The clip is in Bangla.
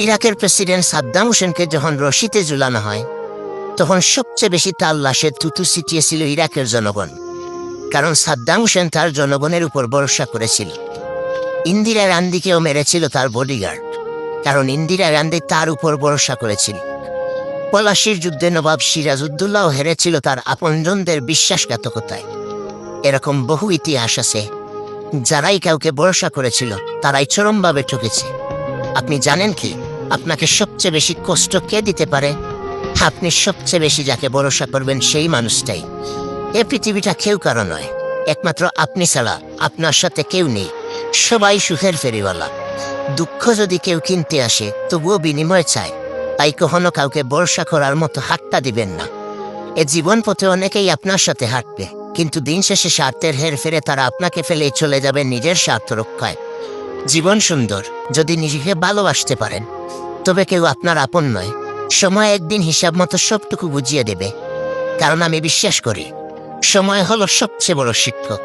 ইরাকের প্রেসিডেন্ট সাদ্দাম হোসেনকে যখন রশিতে ঝুলানো হয় তখন সবচেয়ে বেশি তার লাশের থুতু ছিটিয়েছিল ইরাকের জনগণ, কারণ সাদ্দাম হোসেন তার জনগণের উপর ভরসা করেছিল। ইন্দিরা গান্ধীকেও মেরেছিল তার বডিগার্ড, কারণ ইন্দিরা গান্ধী তার উপর ভরসা করেছিল। পলাশির যুদ্ধে নবাব সিরাজউদ্দৌলাও হেরেছিল তার আপনজনদের বিশ্বাসঘাতকতায়। এরকম বহু ইতিহাস আছে, যারাই কাউকে ভরসা করেছিল তারাই চরমভাবে ঠকেছে। আপনি জানেন কি আপনাকে সবচেয়ে বেশি কষ্ট কে দিতে পারে? আপনি সবচেয়ে বেশি যাকে ভরসা করবেন সেই মানুষটাই। এ পৃথিবীটা কেউ কারো নয়, একমাত্র আপনি ছাড়া আপনার সাথে কেউ নেই। সবাই সুখের ফেরিওয়ালা। দুঃখ যদি কেউ কিনতে আসে তবুও বিনিময় চায়। তাই কখনো কাউকে ভরসা করার মতো হাতটা দিবেন না। এ জীবন পথে অনেকেই আপনার সাথে হাঁটবে, কিন্তু দিন শেষে স্বার্থের হেরফেরে তারা আপনাকে ফেলে চলে যাবে নিজের স্বার্থ রক্ষায়। জীবন সুন্দর যদি নিজেকে ভালোবাসতে পারেন, তবে কেউ আপনার আপন নয়। সময় একদিন হিসাব মতো সবটুকু বুঝিয়ে দেবে, কারণ আমি বিশ্বাস করি সময় হলো সবচেয়ে বড় শিক্ষক।